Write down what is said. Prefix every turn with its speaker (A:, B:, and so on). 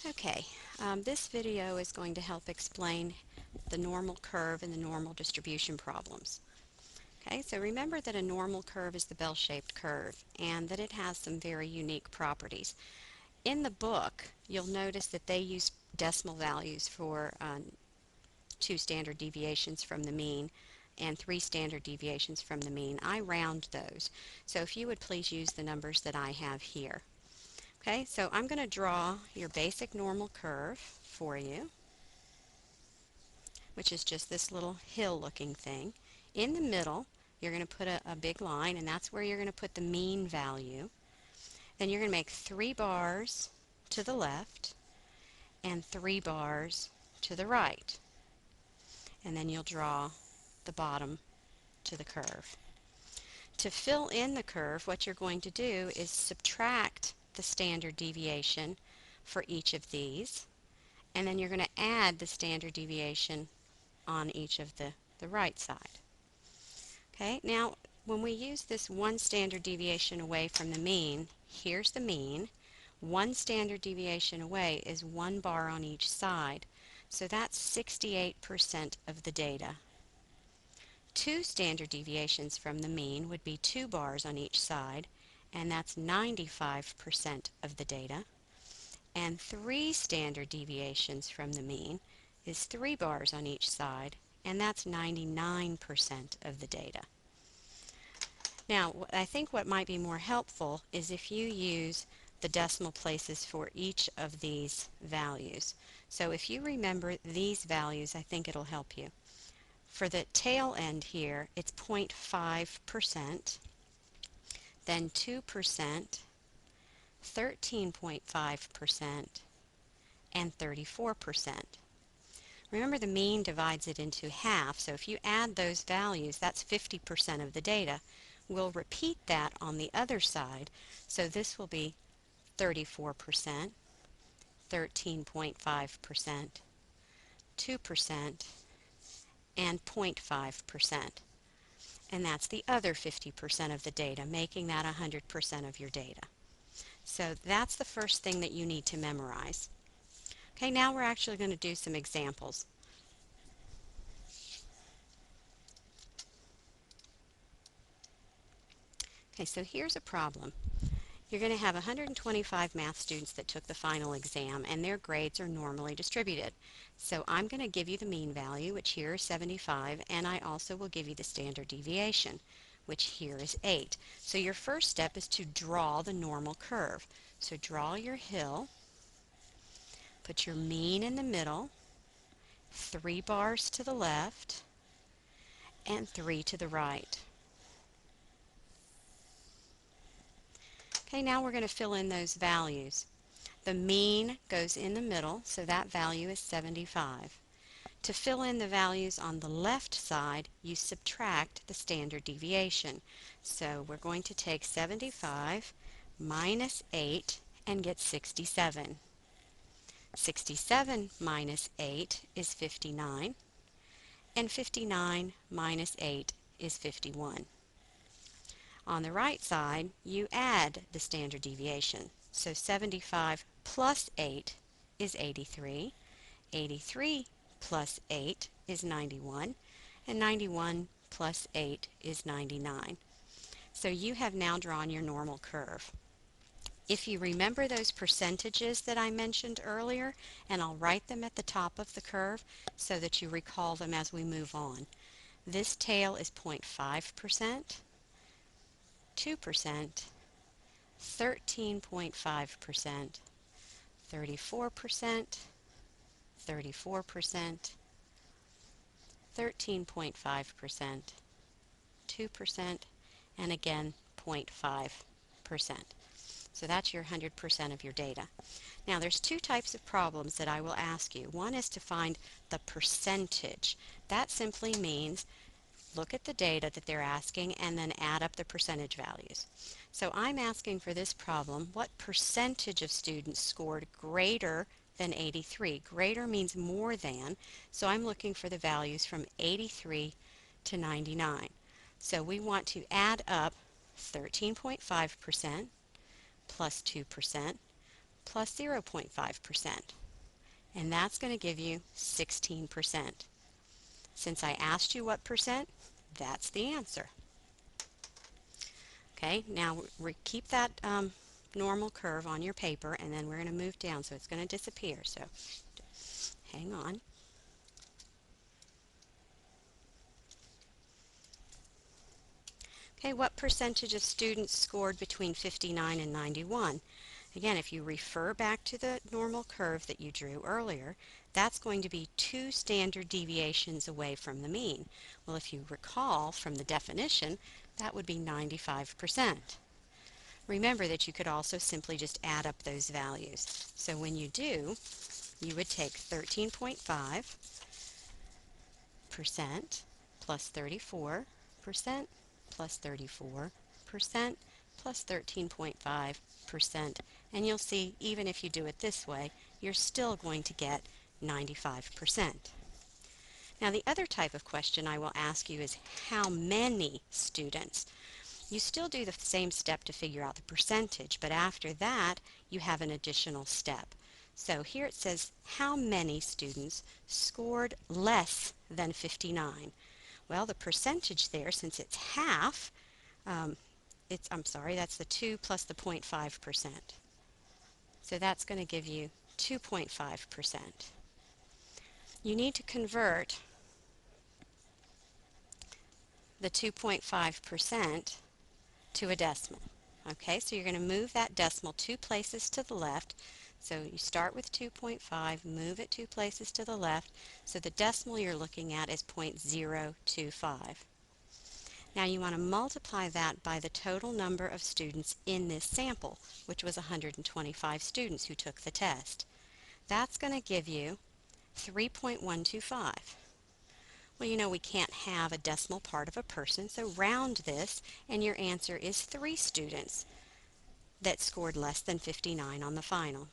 A: Okay, this video is going to help explain the normal curve and the normal distribution problems. Okay, so remember that a normal curve is the bell-shaped curve and that it has some very unique properties. In the book, you'll notice that they use decimal values for 2 standard deviations from the mean and 3 standard deviations from the mean. I round those. So if you would please use the numbers that I have here. Okay, so I'm going to draw your basic normal curve for you, which is just this little hill looking thing. In the middle, you're going to put a big line, and that's where you're going to put the mean value. Then you're going to make 3 bars to the left and 3 bars to the right. And then you'll draw the bottom to the curve. To fill in the curve, what you're going to do is subtract the standard deviation for each of these, and then you're going to add the standard deviation on each of the right side. Okay, now when we use this 1 standard deviation away from the mean, here's the mean. 1 standard deviation away is 1 bar on each side, so that's 68% of the data. 2 standard deviations from the mean would be 2 bars on each side, and that's 95% of the data. And 3 standard deviations from the mean is 3 bars on each side, and that's 99% of the data. Now, I think what might be more helpful is if you use the decimal places for each of these values. So if you remember these values, I think it'll help you. For the tail end here, it's 0.5%, then 2%, 13.5%, and 34%. Remember, the mean divides it into half, so if you add those values, that's 50% of the data. We'll repeat that on the other side, so this will be 34%, 13.5%, 2%, and 0.5%. And that's the other 50% of the data, making that 100% of your data. So that's the first thing that you need to memorize. Okay, now we're actually going to do some examples. Okay, so here's a problem. You're going to have 125 math students that took the final exam, and their grades are normally distributed. So I'm going to give you the mean value, which here is 75, and I also will give you the standard deviation, which here is 8. So your first step is to draw the normal curve. So draw your hill, put your mean in the middle, 3 bars to the left, and 3 to the right. Okay, now we're going to fill in those values. The mean goes in the middle, so that value is 75. To fill in the values on the left side, you subtract the standard deviation. So we're going to take 75 minus 8 and get 67. 67 minus 8 is 59, and 59 minus 8 is 51. On the right side, you add the standard deviation. So 75 plus 8 is 83. 83 plus 8 is 91. And 91 plus 8 is 99. So you have now drawn your normal curve. If you remember those percentages that I mentioned earlier, and I'll write them at the top of the curve so that you recall them as we move on. This tail is 0.5%. 2%, 13.5%, 34%, 34%, 13.5%, 2%, and again 0.5%. So that's your 100% of your data. Now there's 2 types of problems that I will ask you. One is to find the percentage. That simply means look at the data that they're asking and then add up the percentage values. So I'm asking for this problem, what percentage of students scored greater than 83? Greater means more than, so I'm looking for the values from 83 to 99. So we want to add up 13.5% plus 2% plus 0.5%. And that's going to give you 16%. Since I asked you what percent, that's the answer. Okay, now keep that normal curve on your paper, and then we're going to move down, so it's going to disappear. So hang on. Okay, what percentage of students scored between 59 and 91? Again, if you refer back to the normal curve that you drew earlier, that's going to be 2 standard deviations away from the mean. Well, if you recall from the definition, that would be 95%. Remember that you could also simply just add up those values. So when you do, you would take 13.5% plus 34% plus 34% plus 13.5%, and you'll see even if you do it this way, you're still going to get 95%. Now the other type of question I will ask you is how many students? You still do the same step to figure out the percentage, but after that you have an additional step. So here it says how many students scored less than 59. Well, the percentage there, since it's half, I'm sorry, that's the 2 plus the 0.5%. So that's going to give you 2.5%. You need to convert the 2.5% to a decimal. Okay, so you're going to move that decimal 2 places to the left. So you start with 2.5, move it 2 places to the left. So the decimal you're looking at is 0.025. Now you want to multiply that by the total number of students in this sample, which was 125 students who took the test. That's going to give you 3.125. Well, you know we can't have a decimal part of a person, so round this, and your answer is 3 students that scored less than 59 on the final.